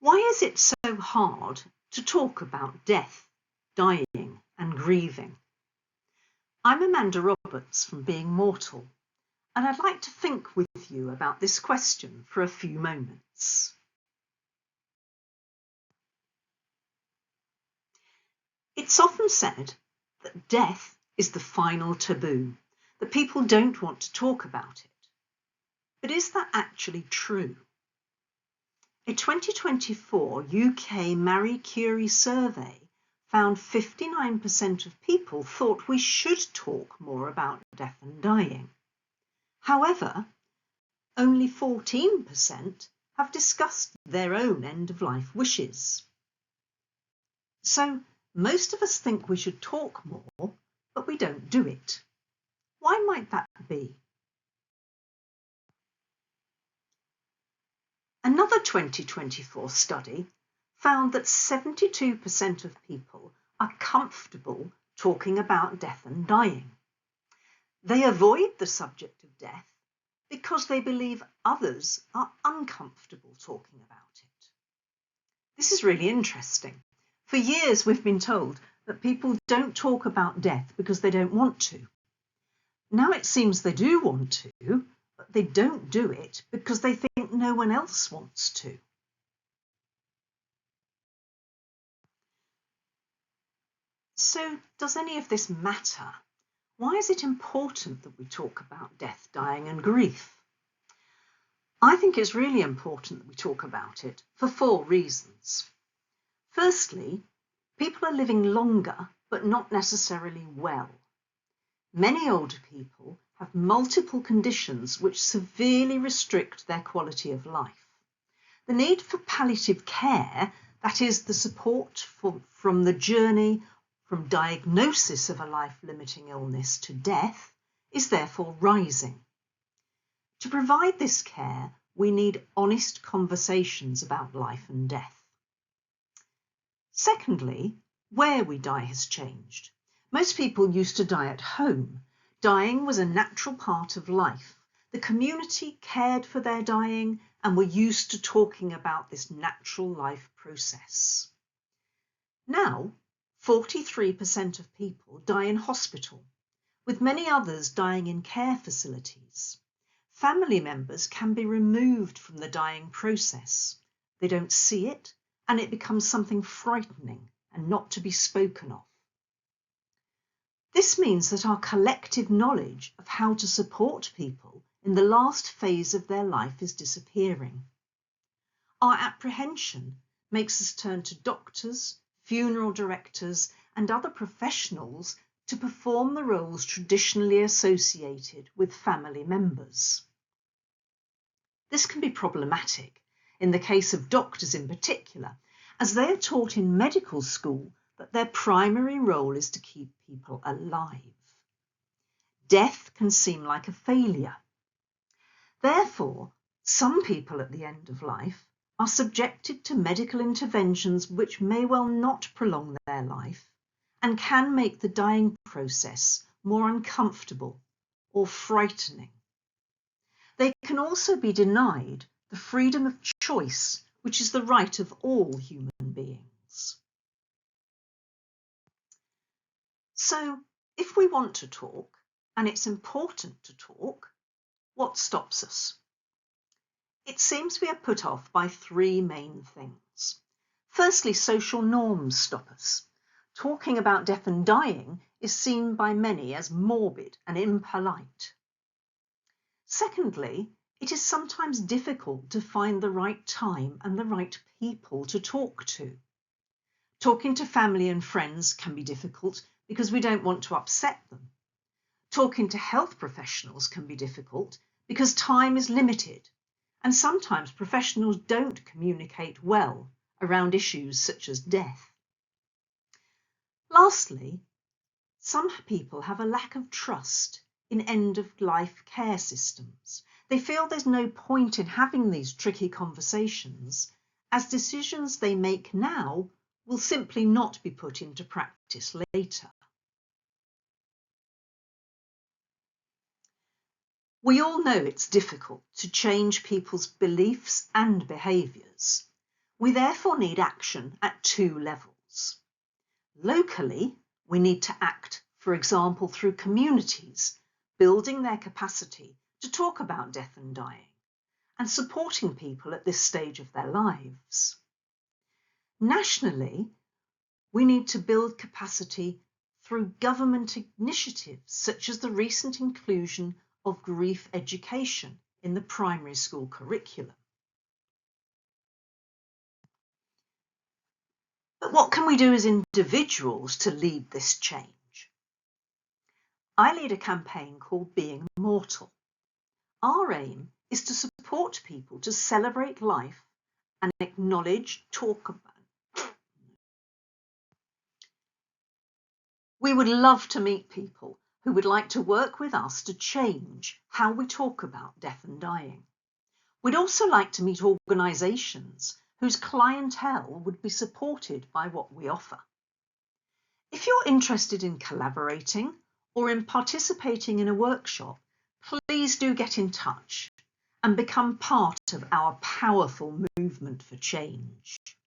Why is it so hard to talk about death, dying and grieving? I'm Amanda Roberts from Being Mortal, and I'd like to think with you about this question for a few moments. It's often said that death is the final taboo, that people don't want to talk about it. But is that actually true? A 2024 UK Marie Curie survey found 59% of people thought we should talk more about death and dying. However, only 14% have discussed their own end-of-life wishes. So most of us think we should talk more, but we don't do it. Why might that be? Another 2024 study found that 72% of people are comfortable talking about death and dying. They avoid the subject of death because they believe others are uncomfortable talking about it. This is really interesting. For years we've been told that people don't talk about death because they don't want to. Now it seems they do want to, but they don't do it because they think no one else wants to. So does any of this matter? Why is it important that we talk about death, dying and grief? I think it's really important that we talk about it for 4 reasons. Firstly, people are living longer, but not necessarily well. Many older people have multiple conditions which severely restrict their quality of life. The need for palliative care, that is the support from the journey from diagnosis of a life-limiting illness to death, is therefore rising. To provide this care, we need honest conversations about life and death. Secondly, where we die has changed. Most people used to die at home. Dying was a natural part of life. The community cared for their dying and were used to talking about this natural life process. Now, 43% of people die in hospital, with many others dying in care facilities. Family members can be removed from the dying process. They don't see it, and it becomes something frightening and not to be spoken of. This means that our collective knowledge of how to support people in the last phase of their life is disappearing. Our apprehension makes us turn to doctors, funeral directors, and other professionals to perform the roles traditionally associated with family members. This can be problematic in the case of doctors in particular, as they are taught in medical school that their primary role is to keep people alive. Death can seem like a failure. Therefore, some people at the end of life are subjected to medical interventions which may well not prolong their life and can make the dying process more uncomfortable or frightening. They can also be denied the freedom of choice, which is the right of all human beings. So, if we want to talk, and it's important to talk, what stops us? It seems we are put off by 3 main things. Firstly, social norms stop us. Talking about death and dying is seen by many as morbid and impolite. Secondly, it is sometimes difficult to find the right time and the right people to talk to. Talking to family and friends can be difficult because we don't want to upset them. Talking to health professionals can be difficult because time is limited, and sometimes professionals don't communicate well around issues such as death. Lastly, some people have a lack of trust in end-of-life care systems. They feel there's no point in having these tricky conversations, as decisions they make now will simply not be put into practice later. We all know it's difficult to change people's beliefs and behaviours. We therefore need action at two levels. Locally, we need to act, for example, through communities, building their capacity to talk about death and dying, and supporting people at this stage of their lives. Nationally, we need to build capacity through government initiatives, such as the recent inclusion of grief education in the primary school curriculum. But what can we do as individuals to lead this change? I lead a campaign called Being Mortal. Our aim is to support people to celebrate life and acknowledge, talk about. We would love to meet people who would like to work with us to change how we talk about death and dying. We'd also like to meet organisations whose clientele would be supported by what we offer. If you're interested in collaborating or in participating in a workshop, please do get in touch and become part of our powerful movement for change.